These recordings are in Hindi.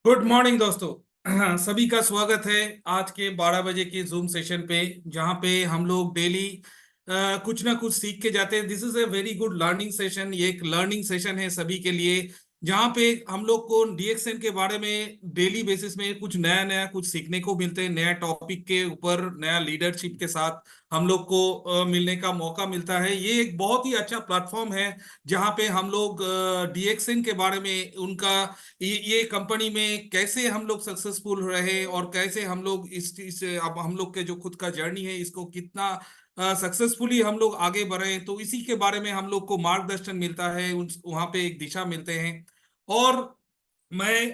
गुड मॉर्निंग दोस्तों। सभी का स्वागत है आज के 12 बजे के जूम सेशन पे, जहाँ पे हम लोग डेली कुछ ना कुछ सीख के जाते हैं। This is a very good learning session. ये एक लर्निंग सेशन है सभी के लिए, जहाँ पे हम लोग को डीएक्सएन के बारे में डेली बेसिस में कुछ नया नया कुछ सीखने को मिलते हैं। नया टॉपिक के ऊपर नया लीडरशिप के साथ हम लोग को मिलने का मौका मिलता है। ये एक बहुत ही अच्छा प्लेटफॉर्म है, जहाँ पे हम लोग डीएक्सएन के बारे में, उनका ये कंपनी में कैसे हम लोग सक्सेसफुल रहे और कैसे हम लोग इस अब हम लोग के जो खुद का जर्नी है इसको कितना सक्सेसफुली हम लोग आगे बढ़े, तो इसी के बारे में हम लोग को मार्गदर्शन मिलता है। वहाँ पे एक दिशा मिलते हैं। और मैं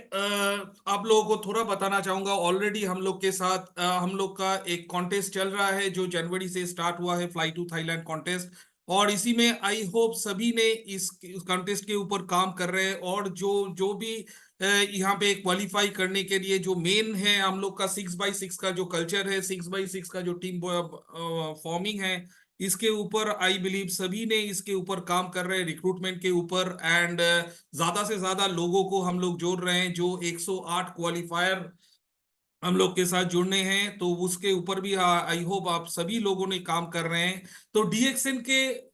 आप लोगों को थोड़ा बताना चाहूंगा। ऑलरेडी हम लोग के साथ हम लोग का एक कॉन्टेस्ट चल रहा है जो जनवरी से स्टार्ट हुआ है, फ्लाई टू थाईलैंड कॉन्टेस्ट। और इसी में आई होप सभी ने इस कॉन्टेस्ट के ऊपर काम कर रहे हैं। और जो जो भी यहाँ पे क्वालिफाई करने के लिए जो मेन है, हम लोग का 6x6 का जो कल्चर है, 6x6 का जो टीम फॉर्मिंग है, इसके ऊपर आई बिलीव सभी ने इसके ऊपर काम कर रहे हैं, रिक्रूटमेंट के ऊपर। एंड ज्यादा से ज्यादा लोगों को हम लोग जोड़ रहे हैं। जो 108 क्वालिफायर हम लोग के साथ जुड़ने हैं, तो उसके ऊपर भी आई होप आप सभी लोगों ने काम कर रहे हैं। तो डीएक्सएन के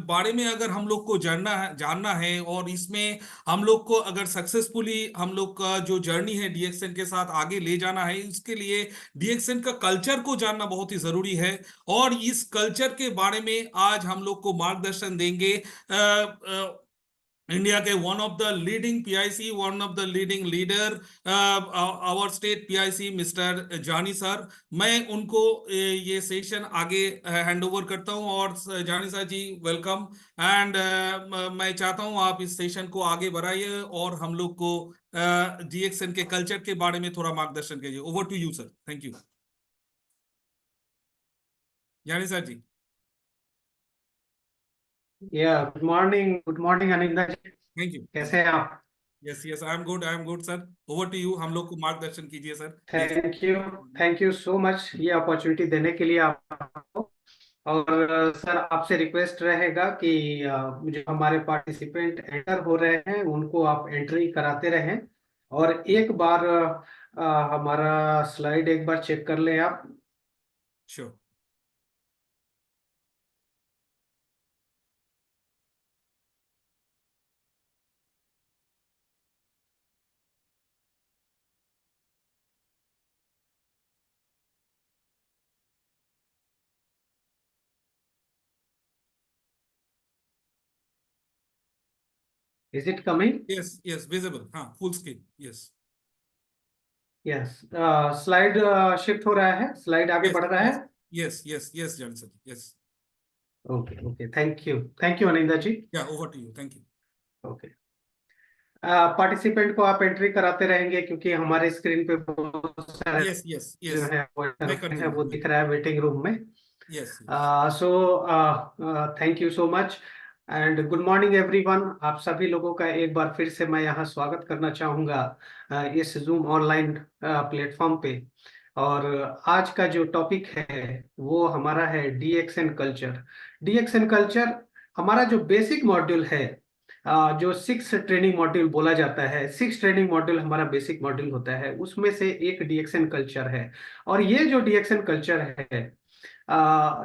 बारे में अगर हम लोग को जानना है, और इसमें हम लोग को अगर सक्सेसफुली हम लोग का जो जर्नी है डीएक्सएन के साथ आगे ले जाना है, इसके लिए डीएक्सएन का कल्चर को जानना बहुत ही जरूरी है। और इस कल्चर के बारे में आज हम लोग को मार्गदर्शन देंगे इंडिया के one of the leading PIC, one of the leading leader, our state PIC, mister Jani sir. मैं उनको ये सेशन आगे हैंड ओवर करता हूं। और जानी सर जी, वेलकम। एंड मैं चाहता हूं आप इस सेशन को आगे बढ़ाइए और हम लोग को डीएक्सएन के कल्चर के बारे में थोड़ा मार्गदर्शन कीजिए। Over to you sir. Thank you Jani sir ji. Yeah good morning Aninda ji. Thank you thank कैसे हैं आप? You. Yes yes, I am good sir. Over to you, हम लोग को मार्गदर्शन कीजिए sir please. Thank you so much ये अपॉर्चुनिटी देने के लिए आपको। और सर, आपसे रिक्वेस्ट रहेगा कि जो हमारे पार्टिसिपेंट एंटर हो रहे हैं उनको आप एंट्री कराते रहें। और एक बार हमारा स्लाइड एक बार चेक कर लें आप। Sure. Is it coming? Yes yes, visible, हाँ, full screen, yes. Yes. Slide shift हो रहा है, स्लाइड आगे यस बढ़ रहा है। Yes yes yes yes Jan sir, yes. Okay okay, thank you Aninda ji. Yeah over to you, thank you. Okay. Participant को आप एंट्री कराते रहेंगे क्योंकि हमारे स्क्रीन पे बहुत सारे यस यस जो यस, है मैं वो कंटिन्यू। दिख रहा है वेटिंग रूम में। Yes yes. So thank you so much and good morning everyone. आप सभी लोगों का एक बार फिर से मैं यहाँ स्वागत करना चाहूँगा इस जूम ऑनलाइन प्लेटफॉर्म पे। और आज का जो टॉपिक है वो हमारा है डीएक्सएन कल्चर। डीएक्सएन कल्चर हमारा जो बेसिक मॉड्यूल है, जो 6 ट्रेनिंग मॉड्यूल बोला जाता है, 6 ट्रेनिंग मॉड्यूल हमारा बेसिक मॉड्यूल होता है, उसमें से एक डीएक्सएन कल्चर है। और ये जो डीएक्सएन कल्चर है,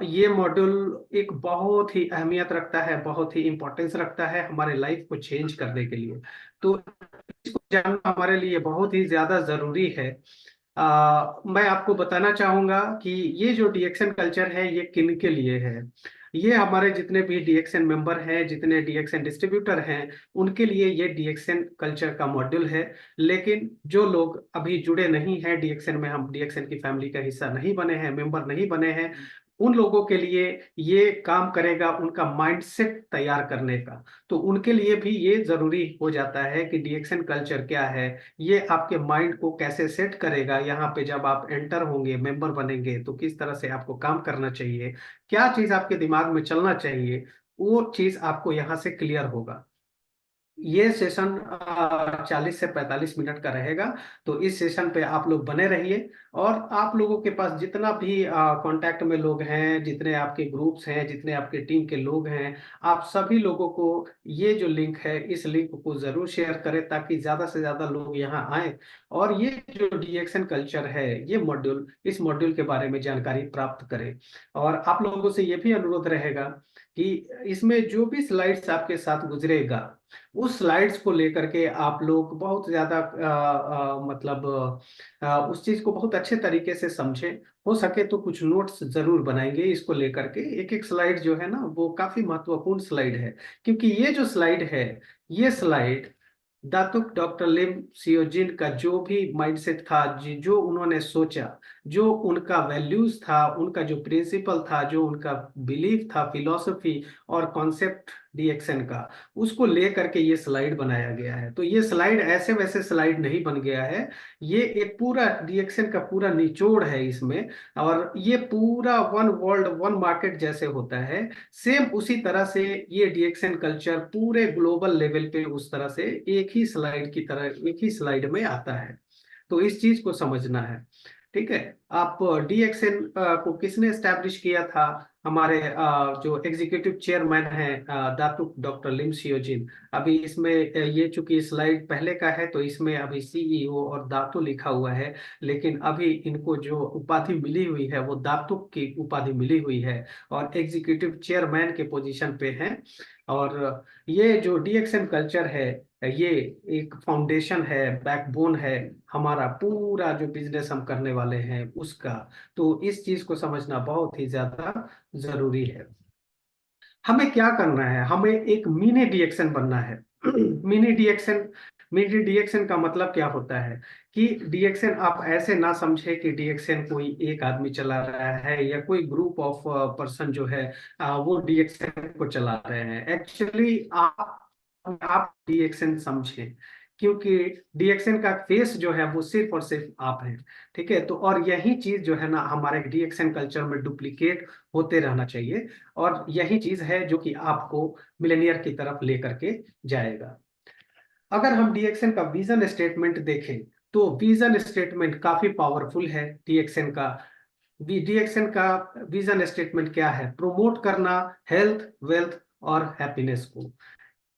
ये मॉड्यूल एक बहुत ही अहमियत रखता है, बहुत ही इंपॉर्टेंस रखता है हमारे लाइफ को चेंज करने के लिए। तो इसको जानना हमारे लिए बहुत ही ज्यादा जरूरी है। मैं आपको बताना चाहूंगा कि ये जो डीएक्सएन कल्चर है ये किन के लिए है। ये हमारे जितने भी डीएक्सएन मेंबर हैं, जितने डीएक्सएन डिस्ट्रीब्यूटर हैं, उनके लिए ये डीएक्सएन कल्चर का मॉड्यूल है। लेकिन जो लोग अभी जुड़े नहीं हैं डीएक्सएन में, हम डीएक्सएन की फैमिली का हिस्सा नहीं बने हैं, मेंबर नहीं बने हैं, उन लोगों के लिए ये काम करेगा उनका माइंडसेट तैयार करने का। तो उनके लिए भी ये जरूरी हो जाता है कि डीएक्सएन कल्चर क्या है, ये आपके माइंड को कैसे सेट करेगा। यहाँ पे जब आप एंटर होंगे, मेंबर बनेंगे, तो किस तरह से आपको काम करना चाहिए, क्या चीज आपके दिमाग में चलना चाहिए, वो चीज आपको यहाँ से क्लियर होगा। ये सेशन 40 से 45 मिनट का रहेगा। तो इस सेशन पे आप लोग बने रहिए, और आप लोगों के पास जितना भी कांटेक्ट में लोग हैं, जितने आपके ग्रुप्स हैं, जितने आपके टीम के लोग हैं, आप सभी लोगों को ये जो लिंक है, इस लिंक को जरूर शेयर करें, ताकि ज्यादा से ज्यादा लोग यहाँ आए और ये जो डीएक्शन कल्चर है, ये मॉड्यूल, इस मॉड्यूल के बारे में जानकारी प्राप्त करें। और आप लोगों से ये भी अनुरोध रहेगा कि इसमें जो भी स्लाइड्स आपके साथ गुजरेगा, उस स्लाइड्स को लेकर के आप लोग बहुत ज्यादा मतलब उस चीज को बहुत अच्छे तरीके से समझें। हो सके तो कुछ नोट्स जरूर बनाएंगे इसको लेकर के। एक एक स्लाइड जो है ना, वो काफी महत्वपूर्ण स्लाइड है, क्योंकि ये जो स्लाइड है, ये स्लाइड दातुक डॉक्टर लिम सियोजिन का जो भी माइंडसेट था, जो उन्होंने सोचा, जो उनका वैल्यूज था, उनका जो प्रिंसिपल था, जो उनका बिलीफ था, फिलॉसफी और कॉन्सेप्ट डीएक्शन का, उसको लेकर के ये स्लाइड बनाया गया है। तो ये स्लाइड ऐसे वैसे स्लाइड नहीं बन गया है, ये एक पूरा डीएक्शन का पूरा निचोड़ है इसमें। और ये पूरा वन वर्ल्ड वन मार्केट जैसे होता है, सेम उसी तरह से ये डीएक्शन कल्चर पूरे ग्लोबल लेवल पे उस तरह से एक ही स्लाइड की तरह, एक ही स्लाइड में आता है। तो इस चीज को समझना है। ठीक है। आप डीएक्सएन को किसने स्टैब्लिश किया था? हमारे जो एग्जीक्यूटिव चेयरमैन हैं दातुक डॉक्टर लिम सियोजिन। अभी इसमें ये चूंकि स्लाइड पहले का है, तो इसमें अभी सीईओ और दातु लिखा हुआ है, लेकिन अभी इनको जो उपाधि मिली हुई है वो दातुक की उपाधि मिली हुई है, और एग्जीक्यूटिव चेयरमैन के पोजीशन पे हैं। और ये जो डीएक्सएन कल्चर है, ये एक फाउंडेशन है, बैकबोन है हमारा पूरा जो बिजनेस हम करने वाले हैं उसका। तो इस चीज को समझना बहुत ही ज्यादा जरूरी है। हमें क्या करना है? हमें एक मिनी डीएक्शन बनना है। मिनी डीएक्शन का मतलब क्या होता है कि डीएक्शन आप ऐसे ना समझे कि डीएक्शन कोई एक आदमी चला रहा है, या कोई ग्रुप ऑफ पर्सन जो है वो डीएक्शन को चला रहे हैं। एक्चुअली आप डीएक्शन समझें, क्योंकि डीएक्शन का फेस जो है वो सिर्फ और सिर्फ आप हैं। ठीक है। तो और यही चीज जो है ना, हमारे डीएक्शन कल्चर में डुप्लीकेट होते रहना चाहिए, और यही चीज है जो कि आपको मिलेनियर की तरफ लेकर के जाएगा। अगर हम डीएक्सन का विजन स्टेटमेंट देखें, तो विजन स्टेटमेंट काफी पावरफुल है डीएक्सन का। डीएक्सन का विजन स्टेटमेंट क्या है? प्रमोट करना हेल्थ, वेल्थ और हैप्पीनेस को।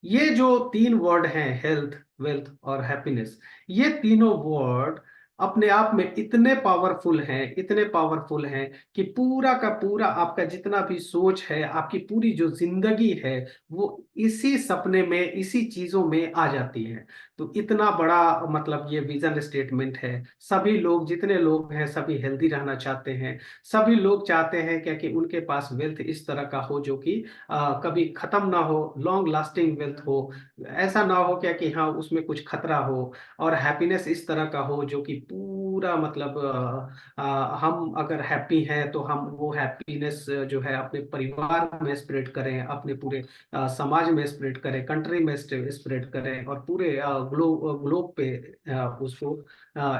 ये जो तीन वर्ड हैं, हेल्थ, वेल्थ और हैप्पीनेस, ये तीनों वर्ड अपने आप में इतने पावरफुल हैं, इतने पावरफुल हैं कि पूरा का पूरा आपका जितना भी सोच है, आपकी पूरी जो जिंदगी है, वो इसी सपने में, इसी चीजों में आ जाती है। तो इतना बड़ा मतलब ये विजन स्टेटमेंट है। सभी लोग, जितने लोग हैं, सभी हेल्दी रहना चाहते हैं। सभी लोग चाहते हैं क्या कि उनके पास वेल्थ इस तरह का हो जो कि कभी खत्म ना हो, लॉन्ग लास्टिंग वेल्थ हो। ऐसा ना हो क्या कि हाँ उसमें कुछ खतरा हो। और हैप्पीनेस इस तरह का हो जो कि पूरा मतलब हम अगर हैप्पी हैं तो हम वो हैप्पीनेस जो है अपने परिवार में स्प्रेड करें, अपने पूरे समाज में स्प्रेड करें, कंट्री में स्प्रेड करें, और पूरे ग्लोब पे उसको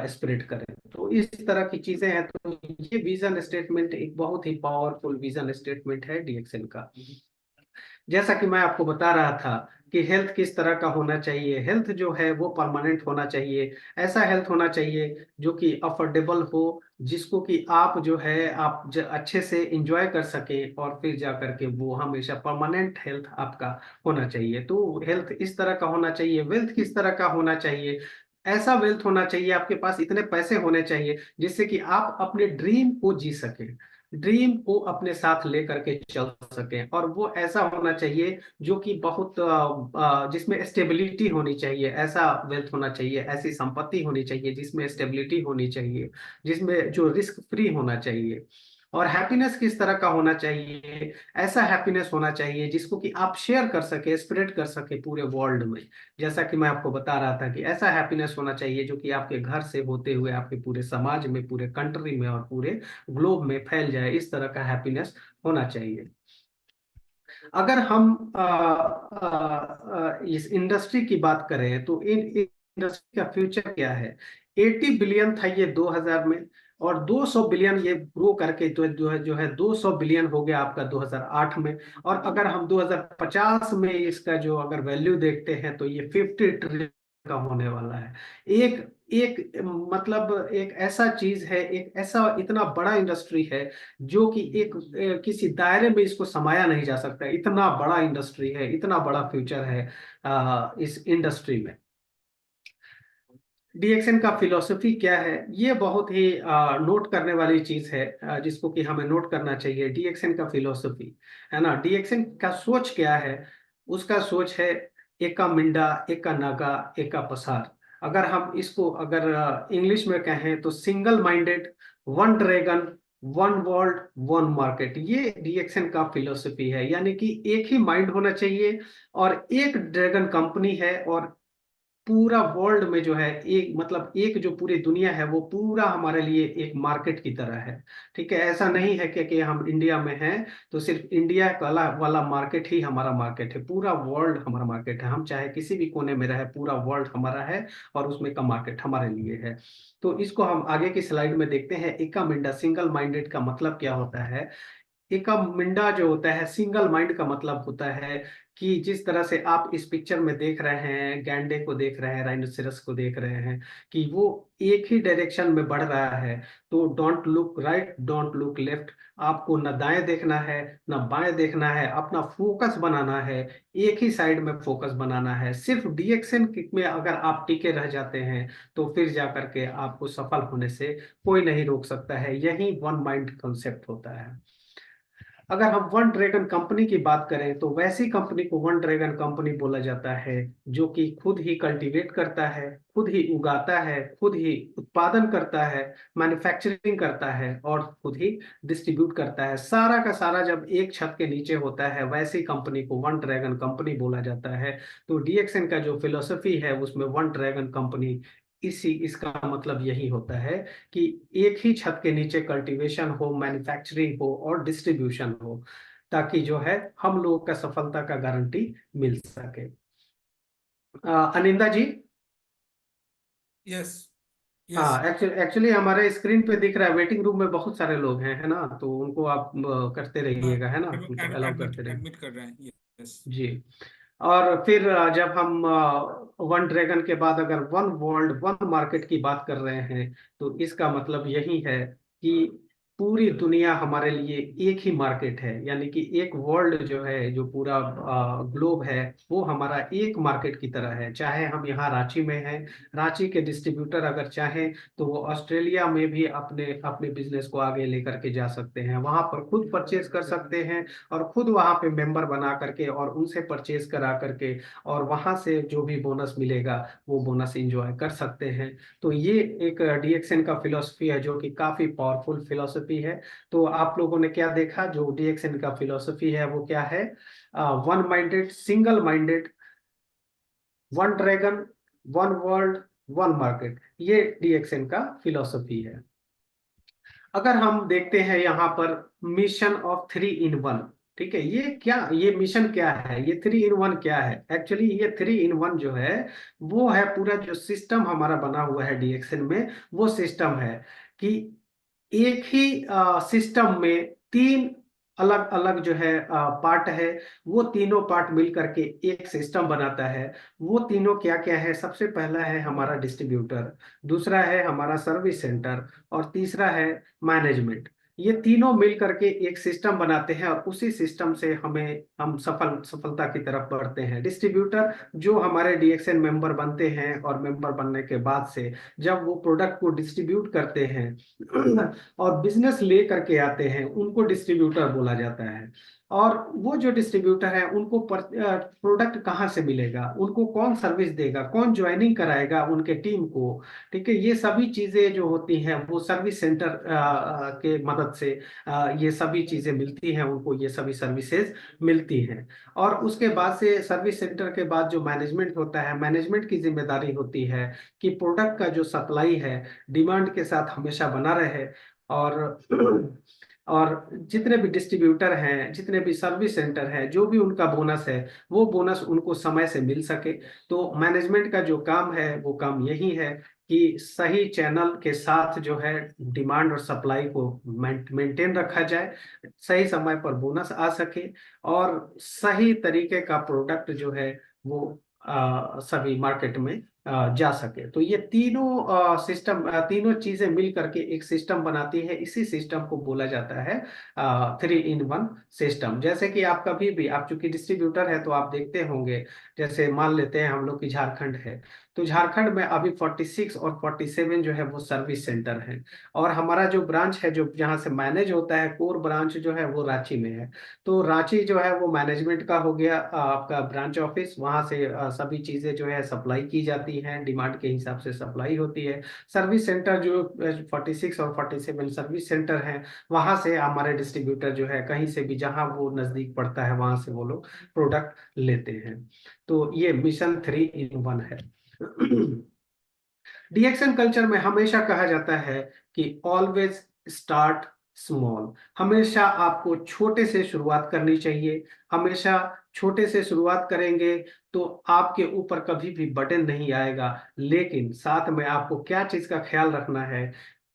स्प्रेड करें। तो इस तरह की चीजें हैं। तो ये विजन स्टेटमेंट एक बहुत ही पावरफुल विजन स्टेटमेंट है डीएक्सएल का। जैसा कि मैं आपको बता रहा था कि हेल्थ किस तरह का होना चाहिए। हेल्थ जो है वो परमानेंट होना चाहिए। ऐसा हेल्थ होना चाहिए जो कि अफोर्डेबल हो, जिसको कि आप जो है आप अच्छे से इंजॉय कर सके, और फिर जा करके वो हमेशा परमानेंट हेल्थ आपका होना चाहिए। तो हेल्थ इस तरह का होना चाहिए। वेल्थ किस तरह का होना चाहिए? ऐसा वेल्थ होना चाहिए, आपके पास इतने पैसे होने चाहिए जिससे कि आप अपने ड्रीम को जी सके, ड्रीम को अपने साथ लेकर के चल सके। और वो ऐसा होना चाहिए जो कि बहुत जिसमें स्टेबिलिटी होनी चाहिए। ऐसा वेल्थ होना चाहिए, ऐसी संपत्ति होनी चाहिए जिसमें स्टेबिलिटी होनी चाहिए, जिसमें जो रिस्क फ्री होना चाहिए। और हैप्पीनेस किस तरह का होना चाहिए? ऐसा हैप्पीनेस होना चाहिए जिसको कि आप शेयर कर सके, स्प्रेड कर सके पूरे वर्ल्ड में। जैसा कि मैं आपको बता रहा था कि ऐसा हैप्पीनेस होना चाहिए जो कि आपके घर से होते हुए आपके पूरे समाज में, पूरे कंट्री में और पूरे ग्लोब में फैल जाए। इस तरह का हैप्पीनेस होना चाहिए। अगर हम इस इंडस्ट्री की बात करें, तो इन इंडस्ट्री का फ्यूचर क्या है? 80 बिलियन था ये 2000 में, और 200 बिलियन ये ग्रो करके तो जो है 200 बिलियन हो गया आपका 2008 में। और अगर हम 2050 में इसका जो अगर वैल्यू देखते हैं तो ये 50 ट्रिलियन का होने वाला है। एक एक मतलब एक ऐसा चीज है, एक ऐसा इतना बड़ा इंडस्ट्री है जो कि एक किसी दायरे में इसको समाया नहीं जा सकता। इतना बड़ा इंडस्ट्री है, इतना बड़ा फ्यूचर है इस इंडस्ट्री में। डीएक्सएन का फिलॉसफी क्या है, ये बहुत ही नोट करने वाली चीज है, जिसको कि हमें नोट करना चाहिए। डीएक्सएन का फिलॉसफी है ना, डीएक्सएन का सोच क्या है। उसका सोच है एका मिंडा, एका नागा, एका पसार। अगर हम इसको अगर इंग्लिश में कहें तो single minded, one dragon, one world, one market. ये डीएक्सएन का फिलॉसफी है, यानी कि एक ही माइंड होना चाहिए और एक ड्रैगन कंपनी है। और पूरा वर्ल्ड में जो है एक मतलब एक जो पूरी दुनिया है वो पूरा हमारे लिए एक मार्केट की तरह है। ठीक है, ऐसा नहीं है कि हम इंडिया में हैं तो सिर्फ इंडिया वाला वाला मार्केट ही हमारा मार्केट है। पूरा वर्ल्ड हमारा मार्केट है, हम चाहे किसी भी कोने में रहे, पूरा वर्ल्ड हमारा है और उसमें का मार्केट हमारे लिए है। तो इसको हम आगे की स्लाइड में देखते हैं। एका मिंडा, सिंगल माइंडेड का मतलब क्या होता है। एका मिंडा जो होता है, सिंगल माइंड का मतलब होता है कि जिस तरह से आप इस पिक्चर में देख रहे हैं, गैंडे को देख रहे हैं, राइनोसेरस को देख रहे हैं कि वो एक ही डायरेक्शन में बढ़ रहा है। तो don't look right, don't look left. आपको न दाएं देखना है न बाएं देखना है, अपना फोकस बनाना है, एक ही साइड में फोकस बनाना है। सिर्फ डीएक्सएन में अगर आप टिके रह जाते हैं तो फिर जा करके आपको सफल होने से कोई नहीं रोक सकता है। यही वन माइंड कॉन्सेप्ट होता है। अगर हम वन ड्रैगन कंपनी की बात करें तो वैसी कंपनी को वन ड्रैगन कंपनी बोला जाता है जो कि खुद ही कल्टीवेट करता है, खुद ही उगाता है, खुद ही उत्पादन करता है, मैन्युफैक्चरिंग करता है और खुद ही डिस्ट्रीब्यूट करता है। सारा का सारा जब एक छत के नीचे होता है वैसी कंपनी को वन ड्रैगन कंपनी बोला जाता है। तो डीएक्सएन का जो फिलोसफी है उसमें वन ड्रैगन कंपनी, इसी इसका मतलब यही होता है कि एक ही छत के नीचे कल्टीवेशन हो, मैन्युफैक्चरिंग हो और डिस्ट्रीब्यूशन हो, ताकि जो है हम लोगों का सफलता का गारंटी मिल सके। अनिंदा जी। यस। यस। हाँ, एक्चुअली हमारे स्क्रीन पे दिख रहा है वेटिंग रूम में बहुत सारे लोग हैं, है ना, तो उनको आप करते रहिएगा, है ना, उनको अलाउ एडमिट करते रहिए। एडमिट कर रहे हैं। यस। जी। और फिर जब हम वन ड्रैगन के बाद अगर वन वर्ल्ड वन मार्केट की बात कर रहे हैं तो इसका मतलब यही है कि पूरी दुनिया हमारे लिए एक ही मार्केट है। यानी कि एक वर्ल्ड जो है, जो पूरा ग्लोब है, वो हमारा एक मार्केट की तरह है। चाहे हम यहाँ रांची में हैं, रांची के डिस्ट्रीब्यूटर अगर चाहें तो वो ऑस्ट्रेलिया में भी अपने अपने बिजनेस को आगे लेकर के जा सकते हैं, वहां पर खुद परचेज कर सकते हैं और खुद वहां पे मेंबर बना करके और उनसे परचेज करा करके और वहां से जो भी बोनस मिलेगा वो बोनस एंजॉय कर सकते हैं। तो ये एक डीएक्सएन का फिलॉसफी है जो कि काफी पावरफुल फिलॉसफी है। तो आप लोगों ने क्या देखा, जो डीएक्सएन का फिलॉसफी है वो क्या है। One minded, single minded, one dragon, one world, one market. ये डीएक्सएन का फिलॉसफी है। अगर हम देखते हैं यहाँ पर mission of three in one. ठीक है, ये क्या, ये मिशन क्या है, ये थ्री इन वन क्या है। एक्चुअली ये थ्री इन वन जो है वो है पूरा जो सिस्टम हमारा बना हुआ है डीएक्सएन में, वो सिस्टम है कि एक ही सिस्टम में तीन अलग अलग जो है पार्ट है। वो तीनों पार्ट मिल करके एक सिस्टम बनाता है। वो तीनों क्या क्या है, सबसे पहला है हमारा डिस्ट्रीब्यूटर, दूसरा है हमारा सर्विस सेंटर और तीसरा है मैनेजमेंट। ये तीनों मिल करके एक सिस्टम बनाते हैं और उसी सिस्टम से हम सफलता की तरफ बढ़ते हैं। डिस्ट्रीब्यूटर जो हमारे डीएक्सएन मेंबर बनते हैं और मेंबर बनने के बाद से जब वो प्रोडक्ट को डिस्ट्रीब्यूट करते हैं और बिजनेस ले करके आते हैं, उनको डिस्ट्रीब्यूटर बोला जाता है। और वो जो डिस्ट्रीब्यूटर है उनको प्रोडक्ट कहाँ से मिलेगा, उनको कौन सर्विस देगा, कौन ज्वाइनिंग कराएगा उनके टीम को। ठीक है, ये सभी चीजें जो होती हैं वो सर्विस सेंटर के मदद से ये सभी चीजें मिलती हैं उनको, ये सभी सर्विसेज मिलती हैं। और उसके बाद से सर्विस सेंटर के बाद जो मैनेजमेंट होता है, मैनेजमेंट की जिम्मेदारी होती है कि प्रोडक्ट का जो सप्लाई है डिमांड के साथ हमेशा बना रहे। और और जितने भी डिस्ट्रीब्यूटर हैं, जितने भी सर्विस सेंटर हैं, जो भी उनका बोनस है वो बोनस उनको समय से मिल सके। तो मैनेजमेंट का जो काम है वो काम यही है कि सही चैनल के साथ जो है डिमांड और सप्लाई को मेंटेन रखा जाए, सही समय पर बोनस आ सके, और सही तरीके का प्रोडक्ट जो है वो सभी मार्केट में जा सके। तो ये तीनों सिस्टम, तीनों चीजें मिल करके एक सिस्टम बनाती है। इसी सिस्टम को बोला जाता है 3 in 1 सिस्टम। जैसे कि आप कभी भी, आप चूंकि डिस्ट्रीब्यूटर है तो आप देखते होंगे, जैसे मान लेते हैं हम लोग की झारखंड है, तो झारखंड में अभी 46 और 47 जो है वो सर्विस सेंटर है, और हमारा जो ब्रांच है जो जहाँ से मैनेज होता है, कोर ब्रांच जो है वो रांची में है। तो रांची जो है वो मैनेजमेंट का हो गया आपका ब्रांच ऑफिस, वहां से सभी चीजें जो है सप्लाई की जाती हैं, डिमांड के हिसाब से सप्लाई होती है। सर्विस सेंटर जो 46 और 47 सर्विस सेंटर हैं, वहां से हमारे डिस्ट्रीब्यूटर जो है कहीं से भी जहां वो नजदीक पड़ता है वहां से वो लोग प्रोडक्ट लेते हैं। तो ये मिशन 3 in 1 है। डीएक्शन कल्चर में हमेशा कहा जाता है कि ऑलवेज स्टार्ट स्मॉल। हमेशा आपको छोटे से शुरुआत करनी चाहिए। हमेशा छोटे से शुरुआत करेंगे तो आपके ऊपर कभी भी बर्डन नहीं आएगा। लेकिन साथ में आपको क्या चीज का ख्याल रखना है,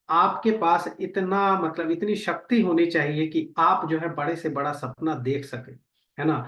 आपके पास इतना मतलब इतनी शक्ति होनी चाहिए कि आप जो है बड़े से बड़ा सपना देख सके, है ना।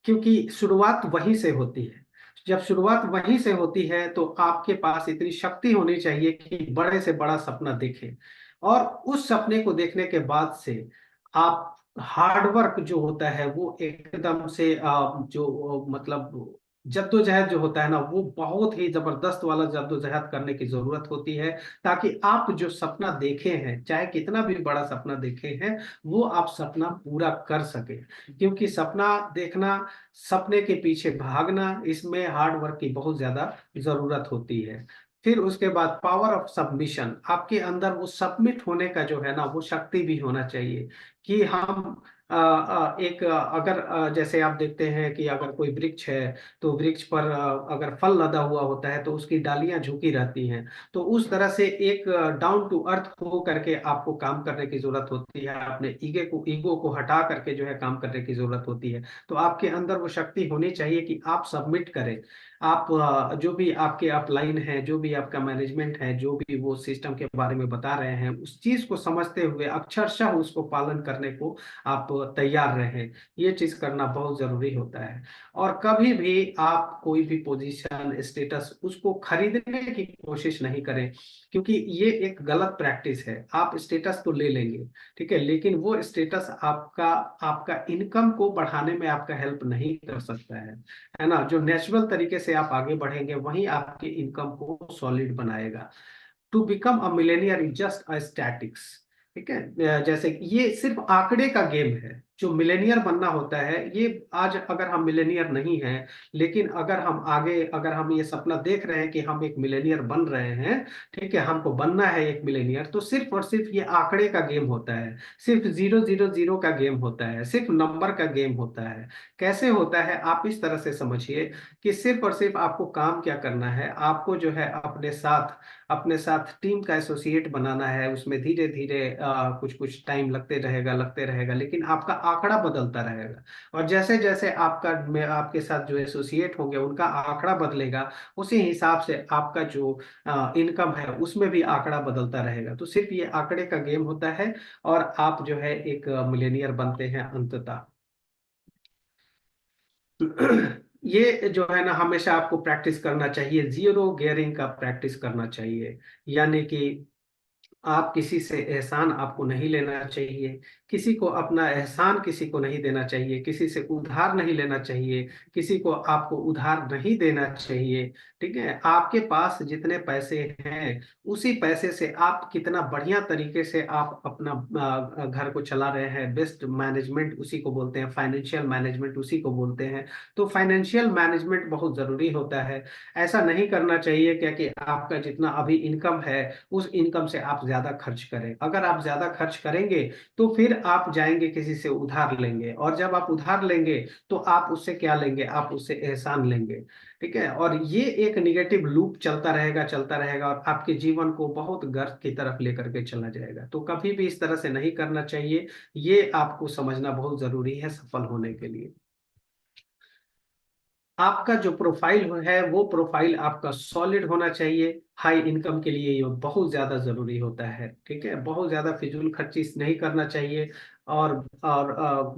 क्योंकि शुरुआत वहीं से होती है। जब शुरुआत वहीं से होती है तो आपके पास इतनी शक्ति होनी चाहिए कि बड़े से बड़ा सपना देखें, और उस सपने को देखने के बाद से आप हार्डवर्क जो होता है वो एकदम से जो मतलब जद्दोजहद जो होता है ना, वो बहुत ही जबरदस्त वाला जद्दोजहद करने की जरूरत होती है, ताकि आप जो सपना देखे हैं, चाहे कितना भी बड़ा सपना देखे हैं, वो आप सपना पूरा कर सके। क्योंकि सपना देखना, सपने के पीछे भागना, इसमें हार्ड वर्क की बहुत ज्यादा जरूरत होती है। फिर उसके बाद पावर ऑफ सबमिशन, आपके अंदर वो सबमिट होने का जो है ना वो शक्ति भी होना चाहिए, कि हम एक अगर जैसे आप देखते हैं कि अगर कोई वृक्ष है, तो वृक्ष पर अगर फल लदा हुआ होता है तो उसकी डालियां झुकी रहती हैं। तो उस तरह से एक डाउन टू अर्थ हो करके आपको काम करने की जरूरत होती है, अपने ईगो को हटा करके जो है काम करने की जरूरत होती है। तो आपके अंदर वो शक्ति होनी चाहिए कि आप सबमिट करें। आप जो भी आपके अपलाइन है, जो भी आपका मैनेजमेंट है, जो भी वो सिस्टम के बारे में बता रहे हैं, उस चीज को समझते हुए अक्षरशः उसको पालन करने को आप तैयार रहें। ये चीज करना बहुत जरूरी होता है। और कभी भी आप कोई भी पोजीशन स्टेटस उसको खरीदने की कोशिश नहीं करें, क्योंकि ये एक गलत प्रैक्टिस है। आप स्टेटस तो ले लेंगे, ठीक है, लेकिन वो स्टेटस आपका आपका इनकम को बढ़ाने में आपका हेल्प नहीं कर सकता है ना। जो नेचुरल तरीके से आप आगे बढ़ेंगे वही आपके इनकम को सॉलिड बनाएगा। To become a millionaire is just a statics, ठीक है। जैसे ये सिर्फ आंकड़े का गेम है। जो मिलेनियर बनना होता है, ये आज अगर हम मिलेनियर नहीं हैं, लेकिन अगर हम आगे, अगर हम ये सपना देख रहे हैं कि हम एक मिलेनियर बन रहे हैं, ठीक है, हमको बनना है एक मिलेनियर, तो सिर्फ और सिर्फ ये आंकड़े का गेम होता है। सिर्फ 000 का गेम होता है, सिर्फ नंबर का गेम होता है। कैसे होता है, आप इस तरह से समझिए कि सिर्फ और सिर्फ आपको काम क्या करना है, आपको जो है अपने साथ टीम का एसोसिएट बनाना है। उसमें धीरे धीरे कुछ कुछ टाइम लगते रहेगा, लेकिन आपका आंकड़ा बदलता रहेगा। और जैसे जैसे आपके साथ जो एसोसिएट होंगे उनका आंकड़ा बदलेगा, उसी हिसाब से आपका जो इनकम है उसमें भी आंकड़ा बदलता रहेगा। तो सिर्फ ये आंकड़े का गेम होता है, और आप जो है एक मिलेनियर बनते हैं अंततः। ये जो है ना, हमेशा आपको प्रैक्टिस करना चाहिए, जीरो गियरिंग का प्रैक्टिस करना चाहिए। यानी कि आप किसी से एहसान आपको नहीं लेना चाहिए, किसी को अपना एहसान किसी को नहीं देना चाहिए, किसी से उधार नहीं लेना चाहिए, किसी को आपको उधार नहीं देना चाहिए, ठीक है। आपके पास जितने पैसे हैं उसी पैसे से आप कितना बढ़िया तरीके से आप अपना घर को चला रहे हैं, बेस्ट मैनेजमेंट उसी को बोलते हैं, फाइनेंशियल मैनेजमेंट उसी को बोलते हैं। तो फाइनेंशियल मैनेजमेंट बहुत जरूरी होता है। ऐसा नहीं करना चाहिए क्या कि आपका जितना अभी इनकम है उस इनकम से आप ज्यादा खर्च करें। अगर आप ज्यादा खर्च करेंगे तो फिर आप जाएंगे किसी से उधार लेंगे, और जब आप उधार लेंगे तो आप उससे क्या लेंगे, आप उससे एहसान लेंगे, ठीक है। और ये एक निगेटिव लूप चलता रहेगा और आपके जीवन को बहुत गर्त की तरफ लेकर के चला जाएगा। तो कभी भी इस तरह से नहीं करना चाहिए। ये आपको समझना बहुत जरूरी है सफल होने के लिए। आपका जो प्रोफाइल है वो प्रोफाइल आपका सॉलिड होना चाहिए। हाई इनकम के लिए ये बहुत ज्यादा जरूरी होता है, ठीक है। बहुत ज्यादा फिजूल खर्ची नहीं करना चाहिए, और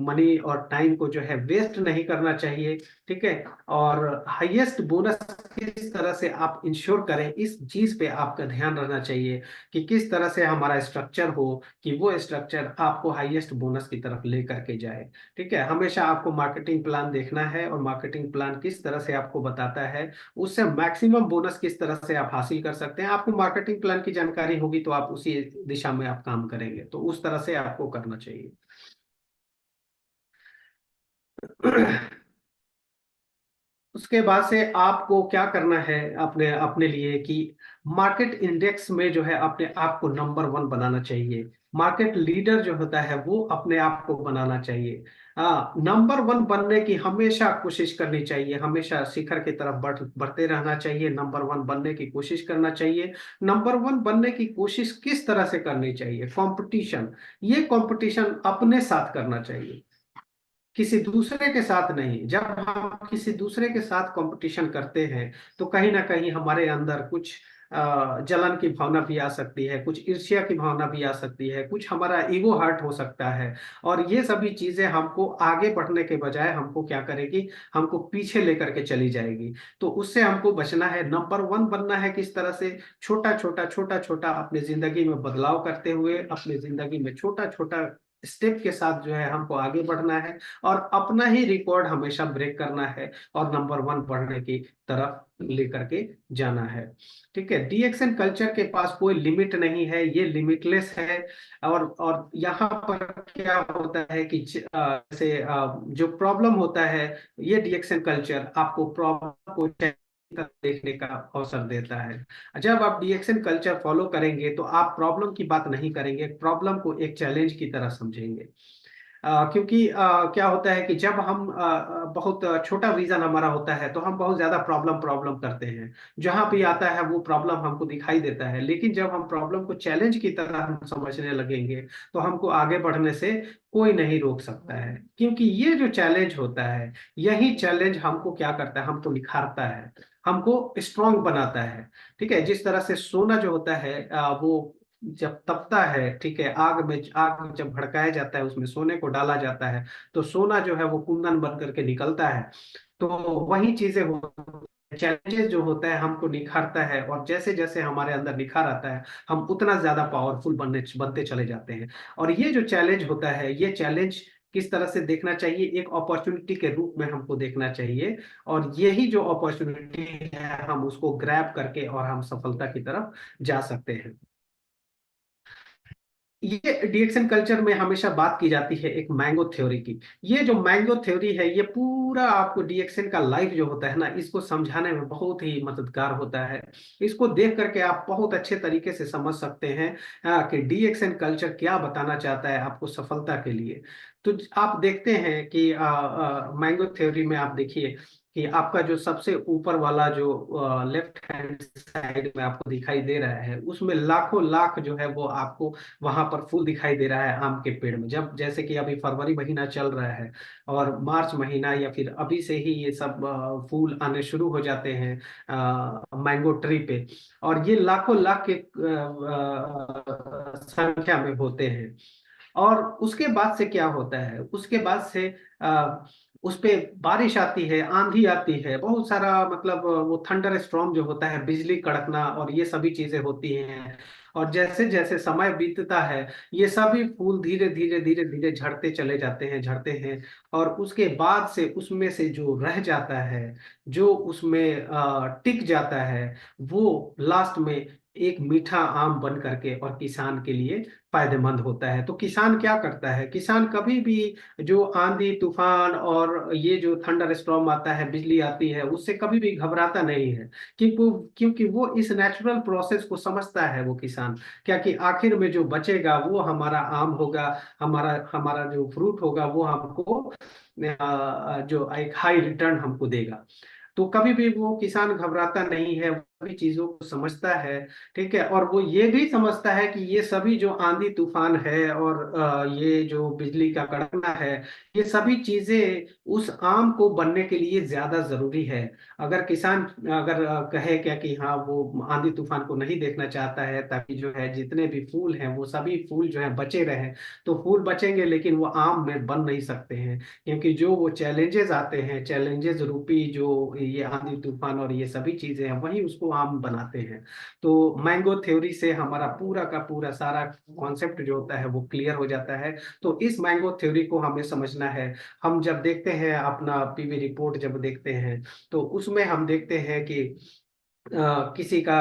मनी और टाइम को जो है वेस्ट नहीं करना चाहिए, ठीक है। और हाईएस्ट बोनस किस तरह से आप इंश्योर करें, इस चीज पे आपका ध्यान रहना चाहिए कि किस तरह से हमारा स्ट्रक्चर हो कि वो स्ट्रक्चर आपको हाईएस्ट बोनस की तरफ लेकर के जाए, ठीक है। हमेशा आपको मार्केटिंग प्लान देखना है, और मार्केटिंग प्लान किस तरह से आपको बताता है उससे मैक्सिमम बोनस किस तरह से आप हासिल कर सकते हैं। आपको मार्केटिंग प्लान की जानकारी होगी तो आप उसी दिशा में आप काम करेंगे, तो उस तरह से आपको करना चाहिए। उसके बाद से आपको क्या करना है अपने अपने लिए कि मार्केट इंडेक्स में जो है अपने आप को नंबर वन बनाना चाहिए। मार्केट लीडर जो होता है वो अपने आप को बनाना चाहिए। नंबर वन बनने की हमेशा कोशिश करनी चाहिए, हमेशा शिखर की तरफ बढ़ते रहना चाहिए, नंबर वन बनने की कोशिश करना चाहिए। नंबर वन बनने की कोशिश किस तरह से करनी चाहिए? कंपटीशन, ये कंपटीशन अपने साथ करना चाहिए, किसी दूसरे के साथ नहीं। जब हम किसी दूसरे के साथ कंपटीशन करते हैं तो कहीं ना कहीं हमारे अंदर कुछ जलन की भावना भी आ सकती है, कुछ ईर्ष्या की भावना भी आ सकती है, कुछ हमारा ईगो हर्ट हो सकता है। और ये सभी चीजें हमको आगे बढ़ने के बजाय हमको क्या करेगी, हमको पीछे लेकर के चली जाएगी। तो उससे हमको बचना है, नंबर वन बनना है। किस तरह से? छोटा छोटा अपनी जिंदगी में बदलाव करते हुए, अपनी जिंदगी में छोटा छोटा स्टेप के साथ जो है हमको आगे बढ़ना है, और अपना ही रिकॉर्ड हमेशा ब्रेक करना है, और नंबर वन बढ़ने की तरफ लेकर के जाना है, ठीक है। डीएक्सएन कल्चर के पास कोई लिमिट नहीं है, ये लिमिटलेस है। और यहाँ पर क्या होता है कि जैसे जो प्रॉब्लम होता है, ये डीएक्सएन कल्चर आपको प्रॉब्लम को देखने का अवसर देता है। जब आप डीएक्सएन कल्चर फॉलो करेंगे तो आप प्रॉब्लम की बात नहीं करेंगे, प्रॉब्लम को एक चैलेंज की तरह समझेंगे। क्योंकि क्या होता है कि जब हम बहुत छोटा विजन हमारा होता है तो हम बहुत ज्यादा प्रॉब्लम प्रॉब्लम करते हैं। जहां भी आता है वो प्रॉब्लम हमको दिखाई देता है, लेकिन जब हम प्रॉब्लम को चैलेंज की तरह हम समझने लगेंगे तो हमको आगे बढ़ने से कोई नहीं रोक सकता है। क्योंकि ये जो चैलेंज होता है, यही चैलेंज हमको क्या करता है, हमको निखारता है, हमको स्ट्रांग बनाता है, ठीक है। जिस तरह से सोना जो होता है वो जब तपता है, ठीक है, आग में जब भड़काया जाता है, उसमें सोने को डाला जाता है, तो सोना जो है वो कुंदन बन करके निकलता है। तो वही चीजें हो, चैलेंजेस जो होता है हमको निखारता है, और जैसे जैसे हमारे अंदर निखार आता है हम उतना ज्यादा पावरफुल बनते चले जाते हैं। और ये जो चैलेंज होता है, ये चैलेंज किस तरह से देखना चाहिए? एक अपॉर्चुनिटी के रूप में हमको देखना चाहिए, और यही जो अपॉर्चुनिटी है हम उसको ग्रैब करके और हम सफलता की तरफ जा सकते हैं। ये डीएक्सन कल्चर में हमेशा बात की जाती है एक मैंगो थ्योरी की। ये जो मैंगो थ्योरी है ये पूरा आपको डीएक्सन का लाइफ जो होता है ना, इसको समझाने में बहुत ही मददगार होता है। इसको देख करके आप बहुत अच्छे तरीके से समझ सकते हैं कि डीएक्सन कल्चर क्या बताना चाहता है आपको सफलता के लिए। तो आप देखते हैं कि मैंगो थ्योरी में आप देखिए कि आपका जो सबसे ऊपर वाला जो लेफ्ट हैंड साइड में आपको दिखाई दे रहा है, उसमें लाखों लाख जो है वो आपको वहां पर फूल दिखाई दे रहा है आम के पेड़ में। जब जैसे कि अभी फरवरी महीना चल रहा है, और मार्च महीना या फिर अभी से ही ये सब फूल आने शुरू हो जाते हैं मैंगो ट्री पे। और ये लाखों लाख के संख्या में होते हैं। और उसके बाद से क्या होता है? उसके बाद से उस पे बारिश आती है, आंधी आती है, बहुत सारा मतलब वो थंडर स्टॉर्म जो होता है, बिजली कड़कना और ये सभी चीजें होती हैं। और जैसे जैसे समय बीतता है, ये सभी फूल धीरे धीरे धीरे धीरे झड़ते चले जाते हैं, झड़ते हैं। और उसके बाद से उसमें से जो रह जाता है, जो उसमें टिक जाता है, वो लास्ट में एक मीठा आम बन करके और किसान के लिए फायदेमंद होता है। तो किसान क्या करता है? किसान कभी भी जो आंधी तूफान और ये जो थंडर स्टॉर्म आता है, बिजली आती है, उससे कभी भी घबराता नहीं है। क्योंकि वो इस नेचुरल प्रोसेस को समझता है वो किसान, क्या कि आखिर में जो बचेगा वो हमारा आम होगा, हमारा हमारा जो फ्रूट होगा वो हमको जो एक हाई रिटर्न हमको देगा। तो कभी भी वो किसान घबराता नहीं है, सभी चीजों को समझता है। ठीक है, और वो ये भी समझता है कि ये सभी जो आंधी तूफान है और ये जो बिजली का कड़कना है, ये सभी चीजें उस आम को बनने के लिए ज्यादा जरूरी है। अगर किसान अगर कहे क्या कि हाँ वो आंधी तूफान को नहीं देखना चाहता है ताकि जो है जितने भी फूल हैं वो सभी फूल जो है बचे रहे, तो फूल बचेंगे लेकिन वो आम में बन नहीं सकते हैं, क्योंकि जो वो चैलेंजेस आते हैं, चैलेंजेस रूपी जो ये आंधी तूफान और ये सभी चीजें हैं, वही उसको आम बनाते हैं। तो मैंगो थ्योरी से हमारा पूरा का पूरा सारा कॉन्सेप्ट जो होता है वो क्लियर हो जाता है। तो इस मैंगो थ्योरी को हमें समझना है। हम जब देखते हैं अपना पीवी रिपोर्ट जब देखते हैं, तो उसमें हम देखते हैं कि किसी का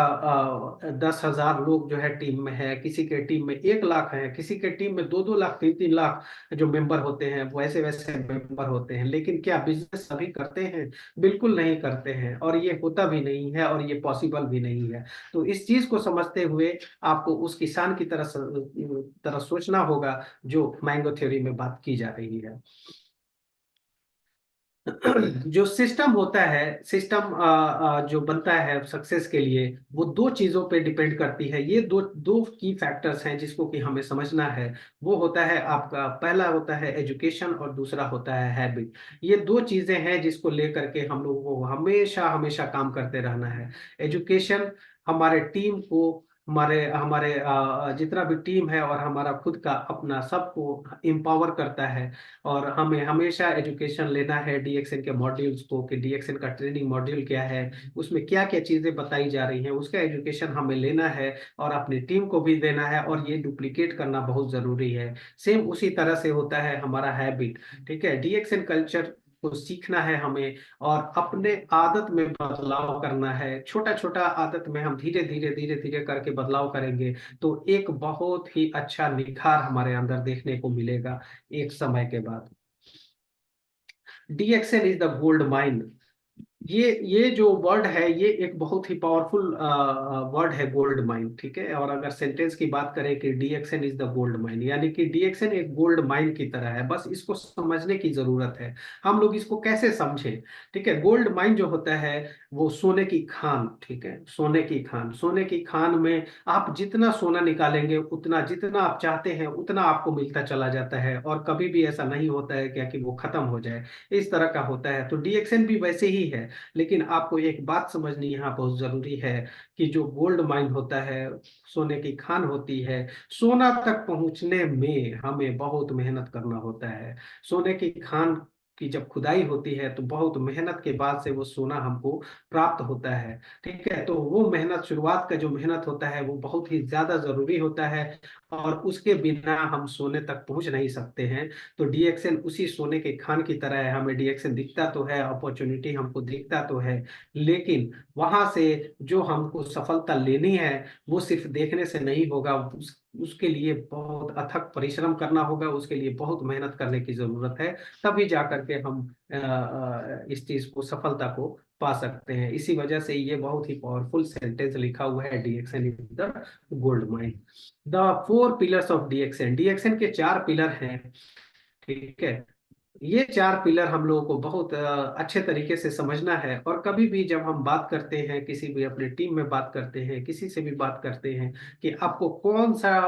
10,000 लोग जो है टीम में है, किसी के टीम में 1 लाख है, किसी के टीम में 2-2 लाख 3-3 लाख जो मेंबर होते हैं, वैसे वैसे मेंबर होते हैं। लेकिन क्या बिजनेस सभी करते हैं? बिल्कुल नहीं करते हैं, और ये होता भी नहीं है और ये पॉसिबल भी नहीं है। तो इस चीज को समझते हुए आपको उस किसान की तरह सोचना होगा जो मैंगो थ्योरी में बात की जा रही है। जो सिस्टम होता है, सिस्टम जो बनता है सक्सेस के लिए, वो दो चीजों पे डिपेंड करती है। ये दो दो की फैक्टर्स हैं जिसको कि हमें समझना है। वो होता है आपका, पहला होता है एजुकेशन और दूसरा होता है हैबिट। ये दो चीजें हैं जिसको लेकर के हम लोगों को हमेशा हमेशा काम करते रहना है। एजुकेशन हमारे टीम को, हमारे हमारे जितना भी टीम है और हमारा खुद का अपना सबको एम्पावर करता है। और हमें हमेशा एजुकेशन लेना है डीएक्सएन के मॉड्यूल्स को, कि डीएक्सएन का ट्रेनिंग मॉड्यूल क्या है, उसमें क्या क्या चीजें बताई जा रही हैं, उसका एजुकेशन हमें लेना है और अपनी टीम को भी देना है, और ये डुप्लीकेट करना बहुत जरूरी है। सेम उसी तरह से होता है हमारा हैबिट। ठीक है, डीएक्सएन कल्चर को सीखना है हमें, और अपने आदत में बदलाव करना है। छोटा छोटा आदत में हम धीरे धीरे धीरे धीरे करके बदलाव करेंगे, तो एक बहुत ही अच्छा निखार हमारे अंदर देखने को मिलेगा एक समय के बाद। DXL is the gold mine. ये जो वर्ड है, ये एक बहुत ही पावरफुल वर्ड है, गोल्ड माइन। ठीक है, और अगर सेंटेंस की बात करें कि DXN is the gold mine, यानी कि डीएक्सएन एक गोल्ड माइन की तरह है। बस इसको समझने की जरूरत है। हम लोग इसको कैसे समझें? ठीक है, गोल्ड माइन जो होता है वो सोने की खान। ठीक है, सोने की खान, सोने की खान में आप जितना सोना निकालेंगे, उतना जितना आप चाहते हैं उतना आपको मिलता चला जाता है, और कभी भी ऐसा नहीं होता है क्या कि वो खत्म हो जाए। इस तरह का होता है। तो डीएक्सएन भी वैसे ही है। लेकिन आपको एक बात समझनी यहाँ बहुत जरूरी है, कि जो गोल्ड माइन होता है, सोने की खान होती है, सोना तक पहुंचने में हमें बहुत मेहनत करना होता है। सोने की खान की जब खुदाई होती है तो बहुत मेहनत के बाद से वो सोना हमको प्राप्त होता है। ठीक है, तो वो मेहनत, शुरुआत का जो मेहनत होता है वो बहुत ही ज्यादा जरूरी होता है, और उसके बिना हम सोने तक पहुंच नहीं सकते हैं। तो डीएक्सएन उसी सोने के खान की तरह है। हमें डीएक्सएन दिखता तो है, अपॉर्चुनिटी हमको दिखता तो है, लेकिन वहां से जो हमको सफलता लेनी है वो सिर्फ देखने से नहीं होगा। उसके लिए बहुत अथक परिश्रम करना होगा, उसके लिए बहुत मेहनत करने की जरूरत है। तभी जा करके हम इस चीज को, सफलता को पा सकते हैं। इसी वजह से ये बहुत ही पावरफुल सेंटेंस लिखा हुआ है, DXN is the gold mine. The 4 pillars of DXN. DXN के 4 पिलर हैं। ठीक है, ये 4 पिलर हम लोगों को बहुत अच्छे तरीके से समझना है। और कभी भी जब हम बात करते हैं, किसी भी अपने टीम में बात करते हैं, किसी से भी बात करते हैं कि आपको कौन सा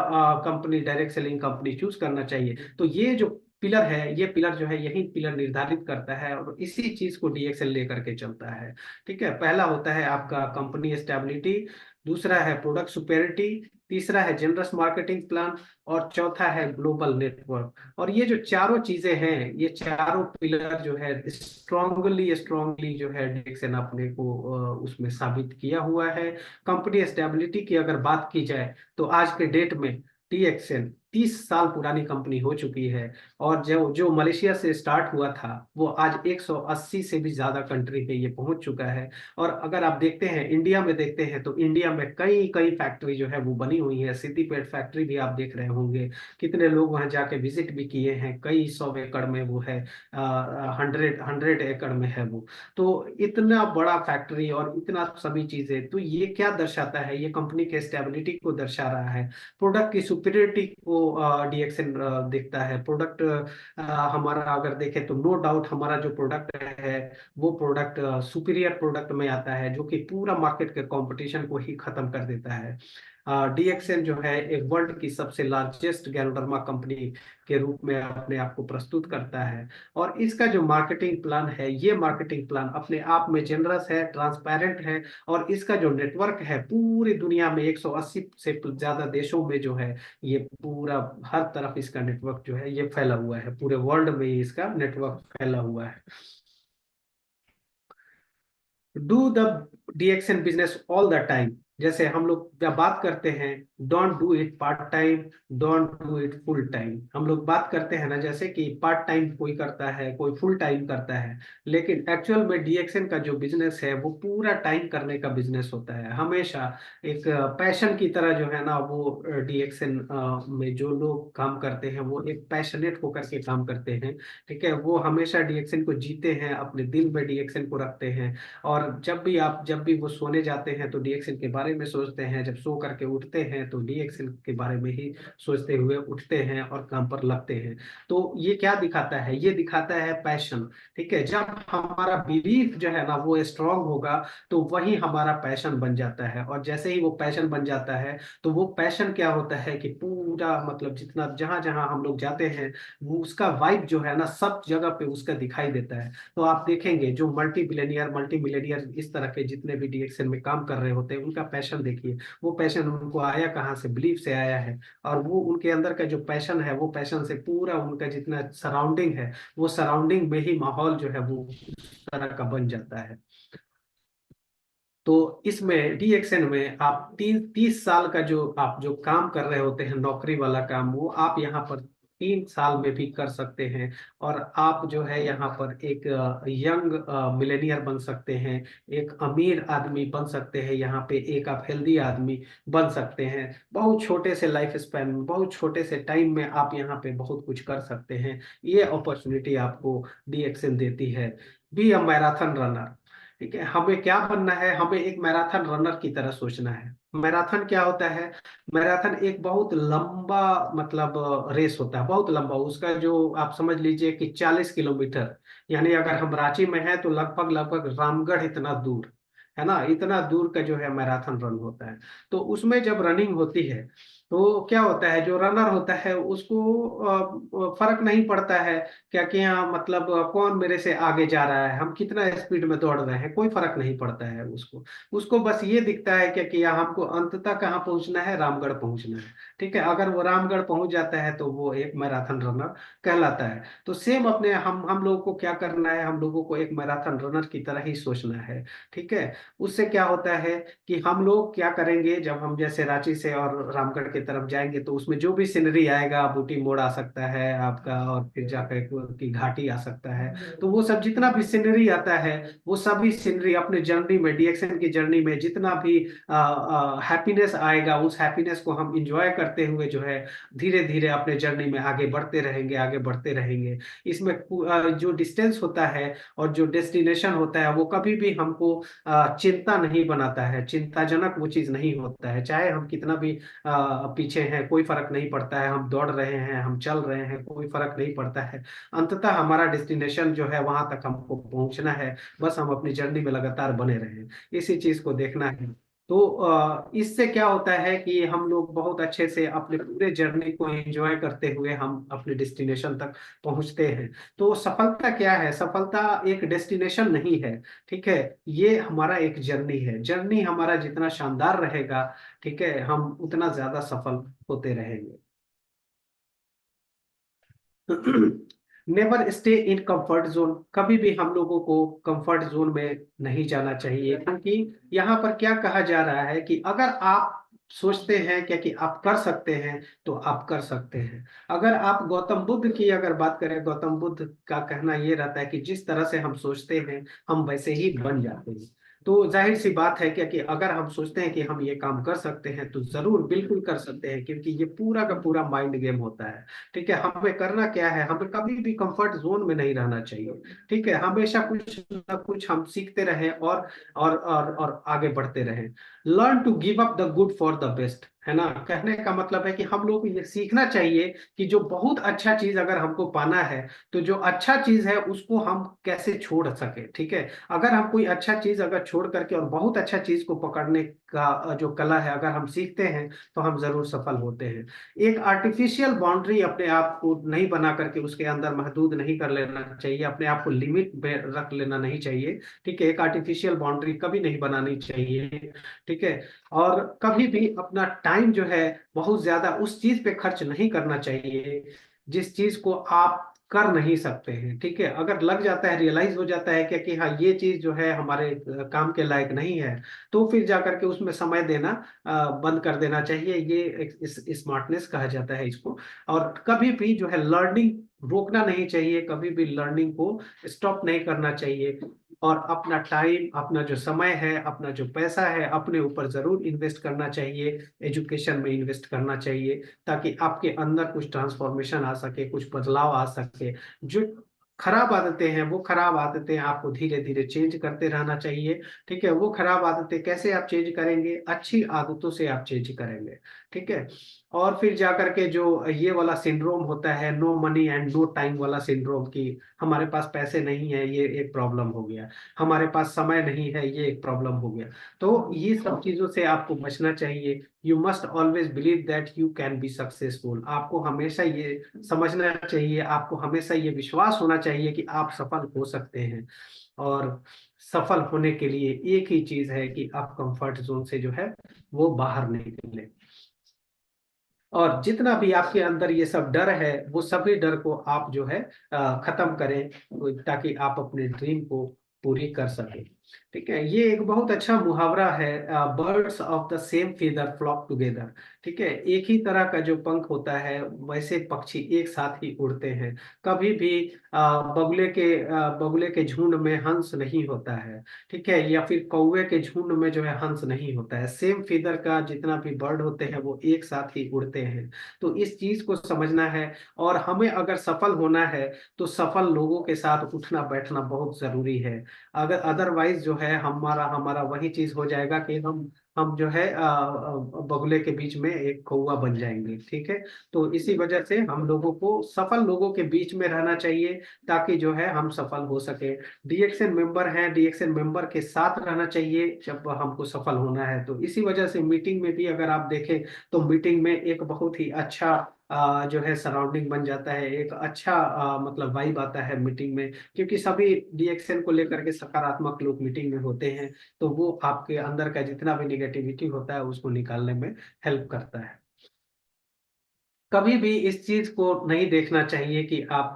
company, direct selling company choose करना चाहिए, तो ये जो पिलर है, ये पिलर जो है, यही पिलर निर्धारित करता है, और इसी चीज को डीएक्सएल लेकर के चलता है। ठीक है, पहला होता है आपका कंपनी स्टेबिलिटी, दूसरा है प्रोडक्ट सुपेरिटी, तीसरा है जनरस मार्केटिंग प्लान, और चौथा है ग्लोबल नेटवर्क। और ये जो चारों चीजें हैं, ये चारों पिलर जो है स्ट्रांगली स्ट्रांगली जो है डिक्सन अपने को उसमें साबित किया हुआ है। कंपनी स्टेबिलिटी की अगर बात की जाए, तो आज के डेट में डीएक्सएन 30 साल पुरानी कंपनी हो चुकी है, और जो जो मलेशिया से स्टार्ट हुआ था वो आज 180 से भी ज्यादा कंट्री पे ये पहुंच चुका है। और अगर आप देखते हैं, इंडिया में देखते हैं, तो इंडिया में कई कई फैक्ट्री जो है वो बनी हुई है। सिद्दीपेट फैक्ट्री भी आप देख रहे होंगे, कितने लोग वहां जाके विजिट भी किए हैं। कई 100 एकड़ में वो है, 100 एकड़ में है वो। तो इतना बड़ा फैक्ट्री और इतना सभी चीजें, तो ये क्या दर्शाता है? ये कंपनी के स्टेबिलिटी को दर्शा रहा है, प्रोडक्ट की सुपीरियरिटी को डीएक्सएन दिखता है। प्रोडक्ट हमारा अगर देखें तो नो डाउट हमारा जो प्रोडक्ट है वो प्रोडक्ट सुपीरियर प्रोडक्ट में आता है, जो कि पूरा मार्केट के कंपटीशन को ही खत्म कर देता है। डीएक्सएन जो है एक वर्ल्ड की सबसे लार्जेस्ट गैल्डर्मा कंपनी के रूप में अपने आप को प्रस्तुत करता है। और इसका जो मार्केटिंग प्लान है, ये मार्केटिंग प्लान अपने आप में जेनरस है, ट्रांसपेरेंट है, और इसका जो नेटवर्क है पूरी दुनिया में 180 से ज्यादा देशों में जो है ये पूरा हर तरफ इसका नेटवर्क जो है ये फैला हुआ है, पूरे वर्ल्ड में ही इसका नेटवर्क फैला हुआ है। Do the DXN business all the time. जैसे हम लोग जब बात करते हैं, don't do it part time, don't do it full time. हम लोग बात करते हैं ना, जैसे कि पार्ट टाइम कोई करता है, कोई फुल टाइम करता है, लेकिन एक्चुअल में डीएक्सएन का जो बिजनेस है वो पूरा टाइम करने का बिजनेस होता है। हमेशा एक पैशन की तरह जो है ना, वो डीएक्सएन में जो लोग काम करते हैं वो एक पैशनेट होकर के काम करते हैं। ठीक है, वो हमेशा डीएक्सएन को जीते हैं, अपने दिल में डीएक्सएन को रखते हैं। और जब भी वो सोने जाते हैं तो डीएक्सएल के बारे में सोचते हैं, जब सो करके उठते हैं तो डीएक्सएल के बारे में ही सोचते हुए उठते हैं और काम पर लगते हैं। तो ये क्या दिखाता है? ये दिखाता है पैशन। ठीक है, जब हमारा बिलीफ जो है ना वो स्ट्रांग होगा तो वही हमारा पैशन बन जाता है। और जैसे ही वो पैशन बन जाता है तो वो पैशन क्या होता है कि पूरा मतलब जितना जहां जहां हम लोग जाते हैं वो उसका वाइब जो है ना सब जगह पे उसका दिखाई देता है। तो आप देखेंगे जो मल्टी मिलेनियर इस तरह के जितने भी डीएक्सएल में काम कर रहे होते हैं, उनका पैशन देखिए। वो पैशन उनको आया कहाँ से? बिलीफ से आया है। और वो उनके अंदर का जो पैशन है, वो पैशन से पूरा उनका जितना सराउंडिंग है, वो सराउंडिंग में ही माहौल जो है वो उस तरह का बन जाता है। तो इसमें डीएक्सएन में आप 30 साल का जो आप जो काम कर रहे होते हैं, नौकरी वाला काम, वो आप यहाँ पर 3 साल में भी कर सकते हैं। और आप जो है यहाँ पर एक यंग मिलेनियर बन सकते हैं, एक अमीर आदमी बन सकते हैं, यहाँ पे एक आप हेल्दी आदमी बन सकते हैं। बहुत छोटे से लाइफ स्पैन में, बहुत छोटे से टाइम में आप यहाँ पे बहुत कुछ कर सकते हैं। ये अपॉर्चुनिटी आपको डीएक्सएन देती है। Be a marathon runner. ठीक है, हमें क्या बनना है? हमें एक मैराथन रनर की तरह सोचना है। मैराथन क्या होता है? मैराथन एक बहुत लंबा मतलब रेस होता है, बहुत लंबा। उसका जो आप समझ लीजिए कि 40 किलोमीटर, यानी अगर हम रांची में हैं तो लगभग लगभग रामगढ़ इतना दूर है ना, इतना दूर का जो है मैराथन रन होता है। तो उसमें जब रनिंग होती है तो क्या होता है, जो रनर होता है उसको फर्क नहीं पड़ता है क्या कि यहाँ मतलब कौन मेरे से आगे जा रहा है, हम कितना स्पीड में दौड़ रहे हैं, कोई फर्क नहीं पड़ता है उसको। उसको बस ये दिखता है क्या कि यहाँ हमको अंततः कहाँ पहुंचना है? रामगढ़ पहुंचना है। ठीक है, अगर वो रामगढ़ पहुंच जाता है तो वो एक मैराथन रनर कहलाता है। तो सेम अपने हम लोगों को क्या करना है? हम लोगों को एक मैराथन रनर की तरह ही सोचना है। ठीक है, उससे क्या होता है कि हम लोग क्या करेंगे, जब हम जैसे रांची से और रामगढ़ की तरफ जाएंगे तो उसमें जो भी सीनरी आएगा, बूटी मोड़ आ सकता है आपका, और फिर जाकर की घाटी आ सकता है। तो वो सब जितना भी सीनरी आता है, वो सभी सीनरी अपने जर्नी में, डीएक्सएन की जर्नी में जितना भी हैप्पीनेस आएगा, उस हैप्पीनेस को हम इंजॉय करते हुए जो है धीरे धीरे अपने जर्नी में आगे बढ़ते रहेंगे, आगे बढ़ते रहेंगे। इसमें जो डिस्टेंस होता है और जो डेस्टिनेशन होता है वो कभी भी हमको चिंता नहीं बनाता है, चिंताजनक वो चीज नहीं होता है। चाहे हम कितना भी पीछे हैं, कोई फर्क नहीं पड़ता है, हम दौड़ रहे हैं, हम चल रहे हैं, कोई फर्क नहीं पड़ता है। अंततः हमारा डेस्टिनेशन जो है वहां तक हमको पहुंचना है। बस हम अपनी जर्नी में लगातार बने रहें, इसी चीज को देखना है। तो इससे क्या होता है कि हम लोग बहुत अच्छे से अपने पूरे जर्नी को एंजॉय करते हुए हम अपने डेस्टिनेशन तक पहुंचते हैं। तो सफलता क्या है? सफलता एक डेस्टिनेशन नहीं है। ठीक है, ये हमारा एक जर्नी है। जर्नी हमारा जितना शानदार रहेगा, ठीक है, हम उतना ज्यादा सफल होते रहेंगे। Never stay in comfort zone. कभी भी हम लोगों को कंफर्ट जोन में नहीं जाना चाहिए, क्योंकि यहाँ पर क्या कहा जा रहा है कि अगर आप सोचते हैं क्या कि आप कर सकते हैं तो आप कर सकते हैं। अगर आप गौतम बुद्ध की अगर बात करें, गौतम बुद्ध का कहना यह रहता है कि जिस तरह से हम सोचते हैं हम वैसे ही बन जाते हैं। तो जाहिर सी बात है क्या कि अगर हम सोचते हैं कि हम ये काम कर सकते हैं तो जरूर बिल्कुल कर सकते हैं, क्योंकि ये पूरा का पूरा माइंड गेम होता है। ठीक है, हमें करना क्या है? हमें कभी भी कंफर्ट जोन में नहीं रहना चाहिए। ठीक है, हमेशा कुछ ना कुछ हम सीखते रहें और आगे बढ़ते रहें। Learn to give up the good for the best. है ना। कहने का मतलब है कि हम लोग को ये सीखना चाहिए कि जो बहुत अच्छा चीज अगर हमको पाना है, तो जो अच्छा चीज है उसको हम कैसे छोड़ सके। ठीक है, अगर हम कोई अच्छा चीज अगर छोड़ करके और बहुत अच्छा चीज को पकड़ने का जो कला है अगर हम सीखते हैं, तो हम जरूर सफल होते हैं। एक आर्टिफिशियल बाउंड्री अपने आप को नहीं बना करके उसके अंदर महदूद नहीं कर लेना चाहिए, अपने आप को लिमिट में रख लेना नहीं चाहिए। ठीक है, एक आर्टिफिशियल बाउंड्री कभी नहीं बनानी चाहिए। ठीक है, और कभी भी अपना टाइम जो है बहुत ज्यादा उस चीज पे खर्च नहीं करना चाहिए जिस चीज को आप कर नहीं सकते हैं। ठीक है, अगर लग जाता है, रियलाइज हो जाता है कि हाँ ये चीज जो है हमारे काम के लायक नहीं है, तो फिर जा करके उसमें समय देना बंद कर देना चाहिए। ये इस स्मार्टनेस कहा जाता है इसको। और कभी भी जो है लर्निंग रोकना नहीं चाहिए, कभी भी लर्निंग को स्टॉप नहीं करना चाहिए। और अपना टाइम, अपना जो समय है, अपना जो पैसा है, अपने ऊपर जरूर इन्वेस्ट करना चाहिए, एजुकेशन में इन्वेस्ट करना चाहिए, ताकि आपके अंदर कुछ ट्रांसफॉर्मेशन आ सके, कुछ बदलाव आ सके। जो खराब आदतें हैं, वो खराब आदतें आपको धीरे धीरे चेंज करते रहना चाहिए। ठीक है, वो खराब आदतें कैसे आप चेंज करेंगे? अच्छी आदतों से आप चेंज करेंगे। ठीक है, और फिर जाकर के जो ये वाला सिंड्रोम होता है, no money and no time वाला सिंड्रोम, कि हमारे पास पैसे नहीं है, ये एक प्रॉब्लम हो गया, हमारे पास समय नहीं है, ये एक प्रॉब्लम हो गया। तो ये सब चीजों से आपको बचना चाहिए। You must always believe that you can be successful. आपको हमेशा ये समझना चाहिए, आपको हमेशा ये विश्वास होना चाहिए कि आप सफल हो सकते हैं। और सफल होने के लिए एक ही चीज है कि आप कंफर्ट जोन से जो है वो बाहर निकले। और जितना भी आपके अंदर ये सब डर है, वो सभी डर को आप जो है खत्म करें, ताकि आप अपने ड्रीम को पूरी कर सकें। ठीक है, ये एक बहुत अच्छा मुहावरा है, birds of the same feather flock together. ठीक है, एक ही तरह का जो पंख होता है वैसे पक्षी एक साथ ही उड़ते हैं। कभी भी बगुले के झुंड में हंस नहीं होता है। ठीक है, या फिर कौवे के झुंड में जो है हंस नहीं होता है। सेम फीदर का जितना भी बर्ड होते हैं वो एक साथ ही उड़ते हैं। तो इस चीज को समझना है। और हमें अगर सफल होना है, तो सफल लोगों के साथ उठना बैठना बहुत जरूरी है। अगर अदरवाइज जो है हमारा हमारा वही चीज हो जाएगा कि हम जो है बगुले के बीच में एक कौवा बन जाएंगे। ठीक है, तो इसी वजह से हम लोगों को सफल लोगों के बीच में रहना चाहिए, ताकि जो है हम सफल हो सके। डीएक्सएन मेंबर हैं, डीएक्सएन मेंबर के साथ रहना चाहिए जब हमको सफल होना है। तो इसी वजह से मीटिंग में भी अगर आप देखें, तो मीटिंग में एक बहुत ही अच्छा जो है सराउंडिंग बन जाता है, एक अच्छा मतलब वाइब आता है मीटिंग में, क्योंकि सभी डीएक्सएन को लेकर के सकारात्मक लोग मीटिंग में होते हैं। तो वो आपके अंदर का जितना भी निगेटिविटी होता है उसको निकालने में हेल्प करता है। कभी भी इस चीज को नहीं देखना चाहिए कि आप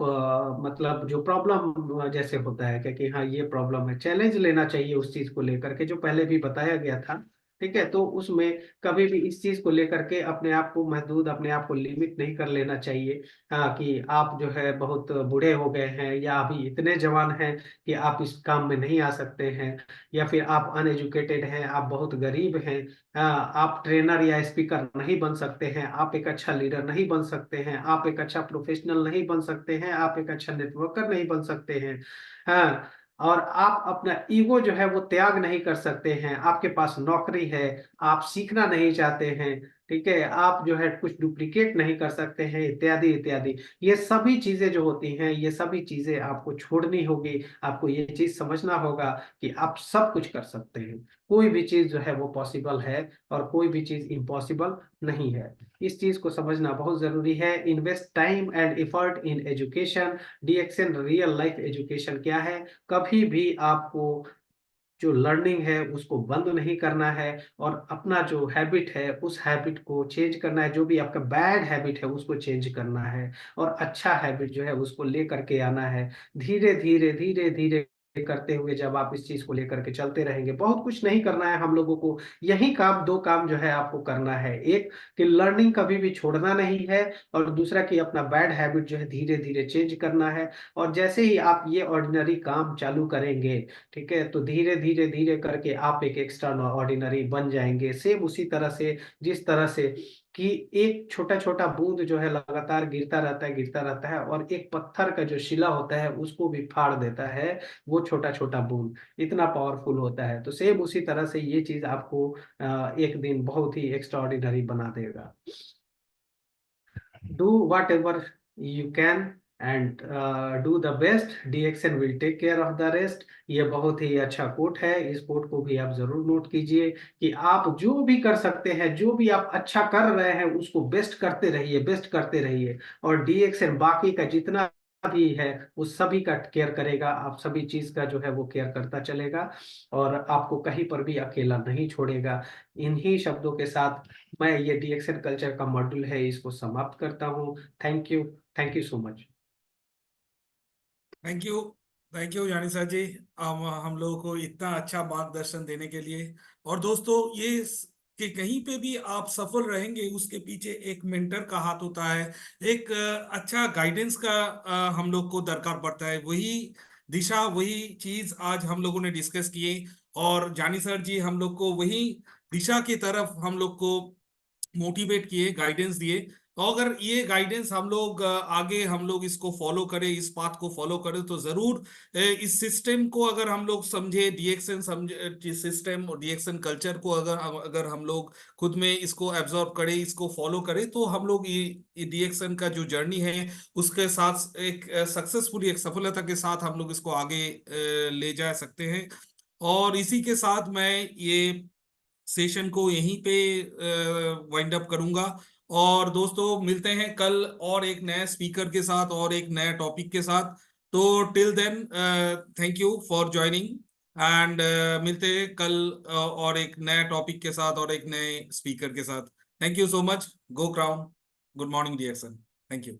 मतलब जो प्रॉब्लम जैसे होता है कि हाँ ये प्रॉब्लम है, चैलेंज लेना चाहिए उस चीज को लेकर के जो पहले भी बताया गया था। ठीक है, तो उसमें कभी भी इस चीज को लेकर के अपने आप को महदूद, अपने आप को लिमिट नहीं कर लेना चाहिए। हाँ, कि आप जो है बहुत बूढ़े हो गए हैं या अभी इतने जवान हैं कि आप इस काम में नहीं आ सकते हैं, या फिर आप अनएजुकेटेड हैं, आप बहुत गरीब हैं, आप ट्रेनर या स्पीकर नहीं बन सकते हैं, आप एक अच्छा लीडर नहीं बन सकते हैं, आप एक अच्छा प्रोफेशनल नहीं बन सकते हैं, आप एक अच्छा नेटवर्कर नहीं बन सकते हैं। हाँ, और आप अपना ईगो जो है वो त्याग नहीं कर सकते हैं। आपके पास नौकरी है, आप सीखना नहीं चाहते हैं। ठीक है, आप जो है कुछ डुप्लीकेट नहीं कर सकते हैं, इत्यादि इत्यादि। ये सभी चीजें जो होती हैं, ये सभी चीजें आपको छोड़नी होगी। आपको ये चीज समझना होगा कि आप सब कुछ कर सकते हैं। कोई भी चीज जो है वो पॉसिबल है, और कोई भी चीज इम्पॉसिबल नहीं है। इस चीज को समझना बहुत जरूरी है। Invest time and effort in education. DXN real life education क्या है? कभी भी आपको जो लर्निंग है उसको बंद नहीं करना है, और अपना जो हैबिट है उस हैबिट को चेंज करना है। जो भी आपका बैड हैबिट है उसको चेंज करना है, और अच्छा हैबिट जो है उसको ले करके आना है। धीरे धीरे करते हुए जब आप इस चीज को लेकर के चलते रहेंगे, बहुत कुछ नहीं करना है हम लोगों को। यही काम, दो काम जो है आपको करना है। एक, कि लर्निंग कभी भी छोड़ना नहीं है, और दूसरा कि अपना बैड हैबिट जो है धीरे धीरे चेंज करना है। और जैसे ही आप ये ऑर्डिनरी काम चालू करेंगे, ठीक है, तो धीरे धीरे करके आप एक एक्स्ट्रा ऑर्डिनरी बन जाएंगे। सेम उसी तरह से जिस तरह से कि एक छोटा छोटा बूंद जो है लगातार गिरता रहता है और एक पत्थर का जो शिला होता है उसको भी फाड़ देता है, वो छोटा छोटा बूंद इतना पावरफुल होता है। तो सेम उसी तरह से ये चीज आपको एक दिन बहुत ही एक्स्ट्राऑर्डिनरी बना देगा। Do whatever you can and do the best. DXN will take care of the rest. ये बहुत ही अच्छा कोट है, इस कोट को भी आप जरूर नोट कीजिए कि आप जो भी कर सकते हैं, जो भी आप अच्छा कर रहे हैं उसको बेस्ट करते रहिए, बेस्ट करते रहिए। और DXN बाकी का जितना भी है उस सभी का केयर करेगा, आप सभी चीज का जो है वो केयर करता चलेगा और आपको कहीं पर भी अकेला नहीं छोड़ेगा। इन्हीं शब्दों के साथ मैं ये DXN कल्चर का मॉड्यूल है इसको समाप्त करता हूँ। Thank you so much. Thank you. Thank you यानी जी, हम लोगों को इतना अच्छा मार्गदर्शन देने के लिए। और दोस्तों ये कि कहीं पे भी आप सफल रहेंगे उसके पीछे एक मेंटर का हाथ होता है, एक अच्छा गाइडेंस का हम लोग को दरकार पड़ता है। वही दिशा, वही चीज आज हम लोगों ने डिस्कस किए, और जानी सर जी हम लोग को वही दिशा की तरफ हम लोग को मोटिवेट किए, गाइडेंस दिए। तो अगर ये गाइडेंस हम लोग आगे हम लोग इसको फॉलो करें, इस पाथ को फॉलो करें, तो जरूर इस सिस्टम को अगर हम लोग समझे, डीएक्सएन समझे सिस्टम और डीएक्सएन कल्चर को अगर अगर हम लोग खुद में इसको एब्जॉर्ब करें, इसको फॉलो करें, तो हम लोग ये डीएक्सएन का जो जर्नी है उसके साथ एक सक्सेसफुली, एक सफलता के साथ हम लोग इसको आगे ले जा सकते हैं। और इसी के साथ मैं ये सेशन को यहीं पे वाइंड अप करूंगा। और दोस्तों मिलते हैं कल और एक नए स्पीकर के साथ और एक नए टॉपिक के साथ। तो till then thank you for joining, and मिलते हैं कल और एक नए टॉपिक के साथ और एक नए स्पीकर के साथ। Thank you so much. Go crown. Good morning dear son. Thank you.